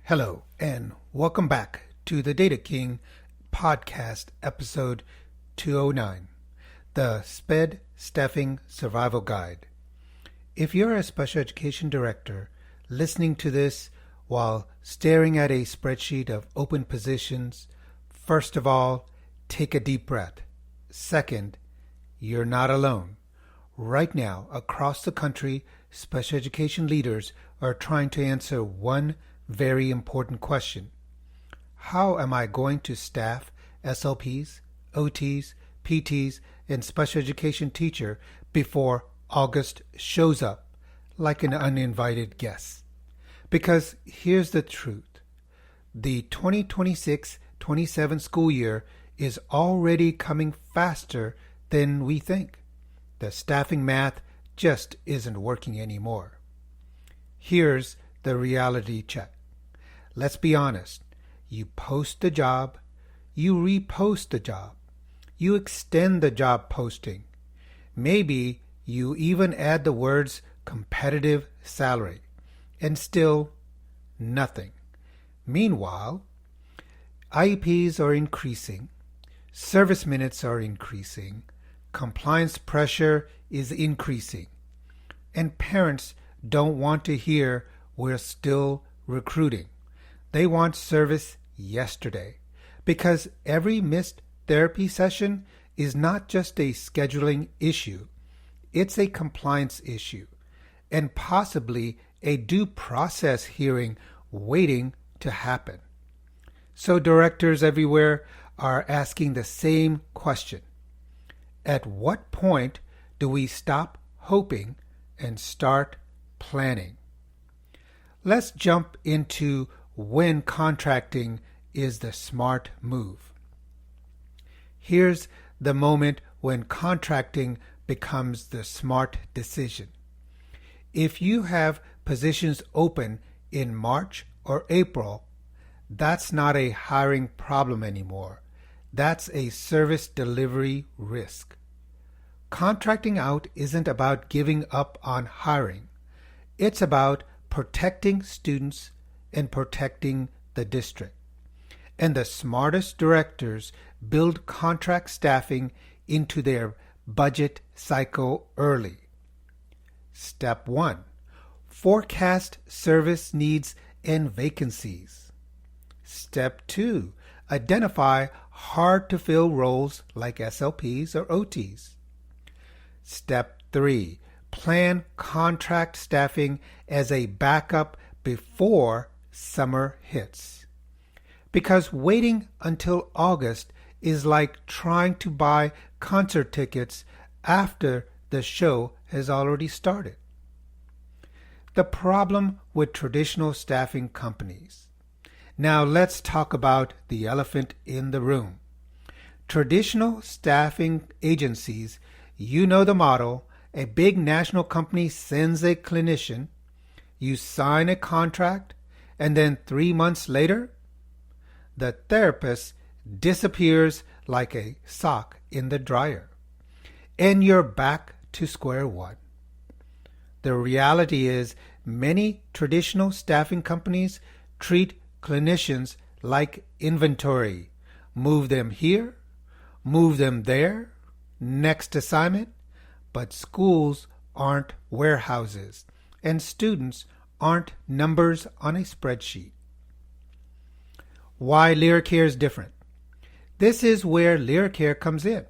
Hello, and welcome back to the Data King podcast, episode 209, the SPED Staffing Survival Guide. If you're a special education director listening to this while staring at a spreadsheet of open positions, first of all, take a deep breath. Second, you're not alone. Right now, across the country, special education leaders are trying to answer one very important question. How am I going to staff SLPs, OTs, PTs, and special education teacher before August shows up like an uninvited guest? Because here's the truth. The 2026-27 school year is already coming faster than we think. The staffing math just isn't working anymore. Here's the reality check. Let's be honest. You post the job, you repost the job, you extend the job posting. Maybe you even add the words competitive salary, and still nothing. Meanwhile, IEPs are increasing, service minutes are increasing, compliance pressure is increasing, and parents don't want to hear we're still recruiting. They want service yesterday, because every missed therapy session is not just a scheduling issue, it's a compliance issue, and possibly a due process hearing waiting to happen. So directors everywhere are asking the same question. At what point do we stop hoping and start planning? Let's jump into when contracting is the smart move. Here's the moment when contracting becomes the smart decision. If you have positions open in March or April, that's not a hiring problem anymore. That's a service delivery risk. Contracting out isn't about giving up on hiring. It's about protecting students and protecting the district. And the smartest directors build contract staffing into their budget cycle early. Step 1. Forecast service needs and vacancies. Step 2. Identify hard-to-fill roles like SLPs or OTs. Step 3. Plan contract staffing as a backup before summer hits. Because waiting until August is like trying to buy concert tickets after the show has already started. The problem with traditional staffing companies. Now let's talk about the elephant in the room. Traditional staffing agencies, you know the model. A big national company sends a clinician, you sign a contract, and then 3 months later, the therapist disappears like a sock in the dryer, and you're back to square one. The reality is many traditional staffing companies treat clinicians like inventory. Move them here, move them there, next assignment. But schools aren't warehouses, and students aren't numbers on a spreadsheet. Why Liricare is different? This is where Liricare comes in.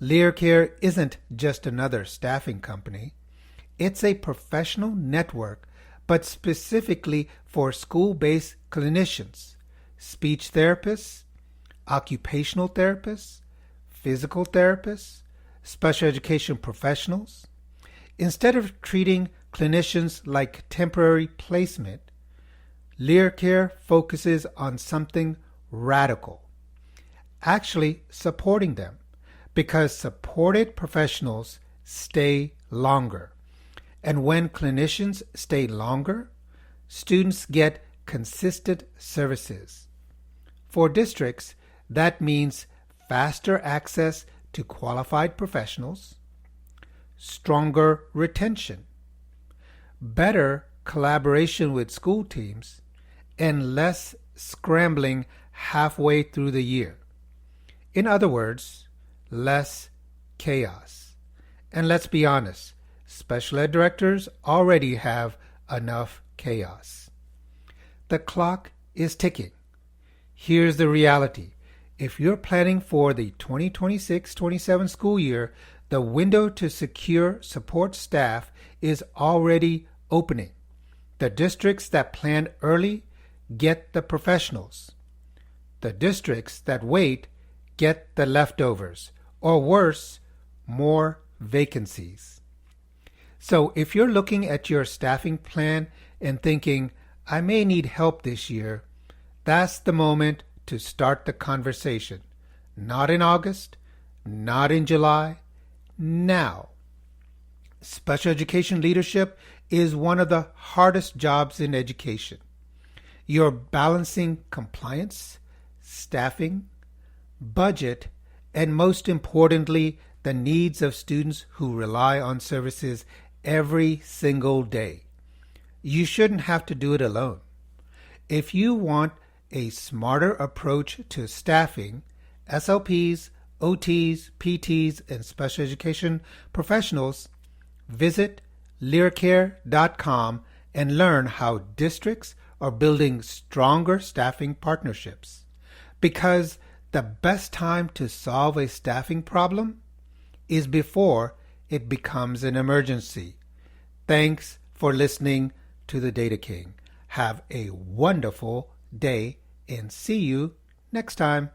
Liricare isn't just another staffing company. It's a professional network, but specifically for school-based clinicians, speech therapists, occupational therapists, physical therapists, special education professionals. Instead of treating clinicians like temporary placement, Liricare focuses on something radical, actually supporting them, because supported professionals stay longer. And when clinicians stay longer, students get consistent services. For districts, that means faster access to qualified professionals, stronger retention, better collaboration with school teams, and less scrambling halfway through the year. In other words, less chaos. And let's be honest, special ed directors already have enough chaos. The clock is ticking. Here's the reality. If you're planning for the 2026-27 school year, the window to secure support staff is already opening. The districts that plan early get the professionals. The districts that wait get the leftovers, or worse, more vacancies. So if you're looking at your staffing plan and thinking, I may need help this year, that's the moment to start the conversation. Not in August, not in July, now. Special education leadership is one of the hardest jobs in education. You're balancing compliance, staffing, budget, and most importantly, the needs of students who rely on services every single day. You shouldn't have to do it alone. If you want a smarter approach to staffing, SLPs, OTs, PTs, and special education professionals, visit Liricare.com and learn how districts are building stronger staffing partnerships. Because the best time to solve a staffing problem is before it becomes an emergency. Thanks for listening to the Data King. Have a wonderful day and see you next time.